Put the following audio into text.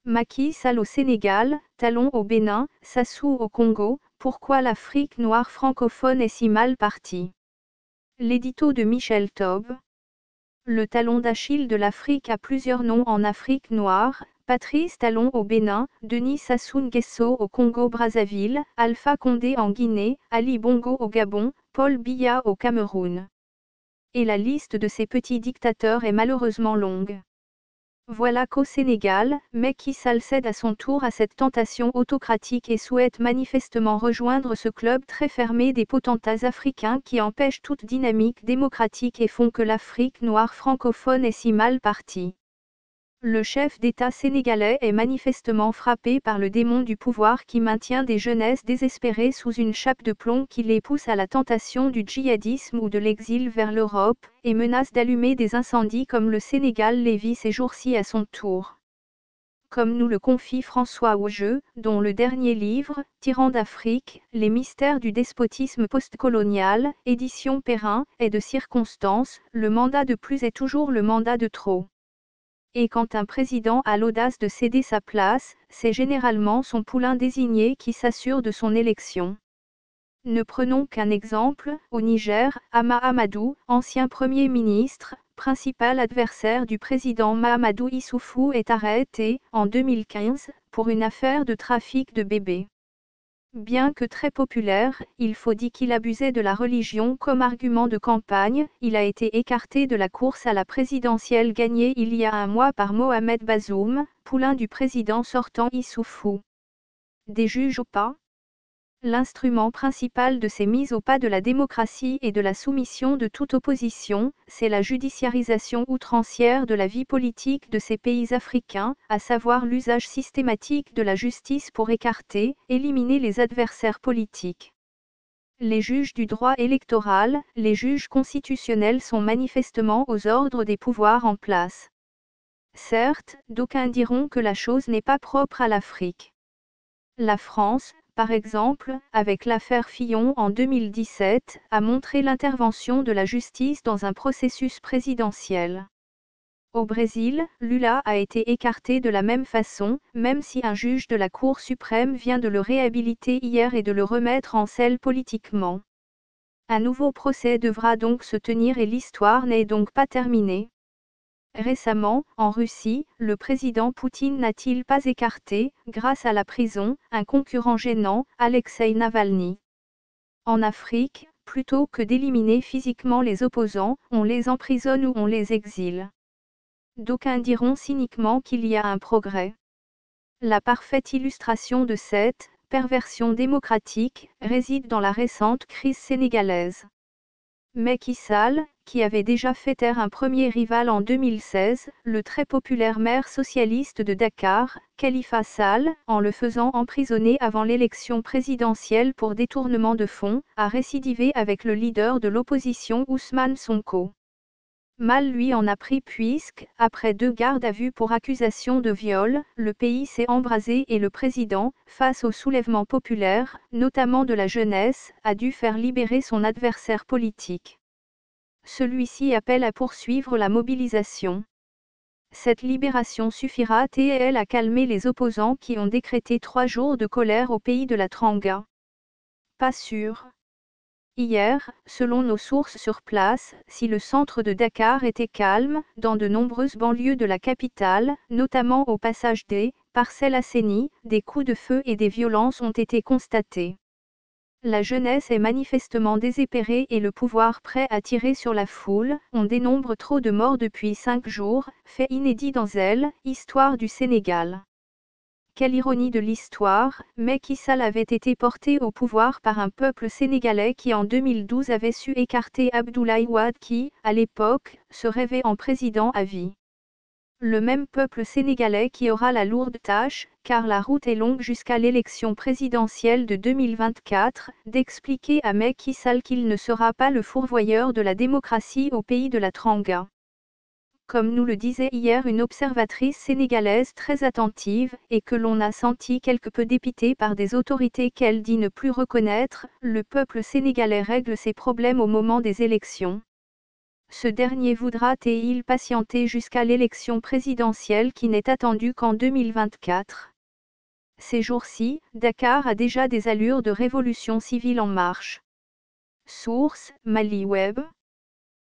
Macky Sall au Sénégal, Talon au Bénin, Sassou au Congo, pourquoi l'Afrique noire francophone est si mal partie? L'édito de Michel Taube. Le talon d'Achille de l'Afrique a plusieurs noms en Afrique noire: Patrice Talon au Bénin, Denis Sassou Nguesso au Congo-Brazzaville, Alpha Condé en Guinée, Ali Bongo au Gabon, Paul Biya au Cameroun. Et la liste de ces petits dictateurs est malheureusement longue. Voilà qu'au Sénégal, Macky Sall cède à son tour à cette tentation autocratique et souhaite manifestement rejoindre ce club très fermé des potentats africains qui empêchent toute dynamique démocratique et font que l'Afrique noire francophone est si mal partie. Le chef d'État sénégalais est manifestement frappé par le démon du pouvoir qui maintient des jeunesses désespérées sous une chape de plomb qui les pousse à la tentation du djihadisme ou de l'exil vers l'Europe, et menace d'allumer des incendies comme le Sénégal les vit ces jours-ci à son tour. Comme nous le confie François Augeux, dont le dernier livre, Tyran d'Afrique, les mystères du despotisme postcolonial, édition Perrin, est de circonstance, le mandat de plus est toujours le mandat de trop. Et quand un président a l'audace de céder sa place, c'est généralement son poulain désigné qui s'assure de son élection. Ne prenons qu'un exemple: au Niger, Hama Amadou, ancien Premier ministre, principal adversaire du président Mahamadou Issoufou, est arrêté, en 2015, pour une affaire de trafic de bébés. Bien que très populaire, il faut dire qu'il abusait de la religion comme argument de campagne. Il a été écarté de la course à la présidentielle gagnée il y a un mois par Mohamed Bazoum, poulain du président sortant Issoufou. Des juges au pas? L'instrument principal de ces mises au pas de la démocratie et de la soumission de toute opposition, c'est la judiciarisation outrancière de la vie politique de ces pays africains, à savoir l'usage systématique de la justice pour écarter, éliminer les adversaires politiques. Les juges du droit électoral, les juges constitutionnels sont manifestement aux ordres des pouvoirs en place. Certes, d'aucuns diront que la chose n'est pas propre à l'Afrique. La France, par exemple, avec l'affaire Fillon en 2017, a montré l'intervention de la justice dans un processus présidentiel. Au Brésil, Lula a été écarté de la même façon, même si un juge de la Cour suprême vient de le réhabiliter hier et de le remettre en selle politiquement. Un nouveau procès devra donc se tenir et l'histoire n'est donc pas terminée. Récemment, en Russie, le président Poutine n'a-t-il pas écarté, grâce à la prison, un concurrent gênant, Alexeï Navalny? En Afrique, plutôt que d'éliminer physiquement les opposants, on les emprisonne ou on les exile. D'aucuns diront cyniquement qu'il y a un progrès. La parfaite illustration de cette perversion démocratique réside dans la récente crise sénégalaise. Macky Sall, qui avait déjà fait taire un premier rival en 2016, le très populaire maire socialiste de Dakar, Khalifa Sall, en le faisant emprisonner avant l'élection présidentielle pour détournement de fonds, a récidivé avec le leader de l'opposition Ousmane Sonko. Mal lui en a pris puisque, après 2 gardes à vue pour accusation de viol, le pays s'est embrasé et le président, face au soulèvement populaire, notamment de la jeunesse, a dû faire libérer son adversaire politique. Celui-ci appelle à poursuivre la mobilisation. Cette libération suffira-t-elle à calmer les opposants qui ont décrété 3 jours de colère au pays de la Tranga? Pas sûr. Hier, selon nos sources sur place, si le centre de Dakar était calme, dans de nombreuses banlieues de la capitale, notamment au passage des Parcelles Assainies, des coups de feu et des violences ont été constatés. La jeunesse est manifestement désespérée et le pouvoir prêt à tirer sur la foule. On dénombre trop de morts depuis 5 jours, fait inédit dans elle, histoire du Sénégal. Quelle ironie de l'histoire, Macky Sall avait été porté au pouvoir par un peuple sénégalais qui en 2012 avait su écarter Abdoulaye Wade qui, à l'époque, se rêvait en président à vie. Le même peuple sénégalais qui aura la lourde tâche, car la route est longue jusqu'à l'élection présidentielle de 2024, d'expliquer à Macky Sall qu'il ne sera pas le fourvoyeur de la démocratie au pays de la Tranga. Comme nous le disait hier une observatrice sénégalaise très attentive, et que l'on a senti quelque peu dépitée par des autorités qu'elle dit ne plus reconnaître, le peuple sénégalais règle ses problèmes au moment des élections. Ce dernier voudra-t-il patienter jusqu'à l'élection présidentielle qui n'est attendue qu'en 2024. Ces jours-ci, Dakar a déjà des allures de révolution civile en marche. Source: Mali Web.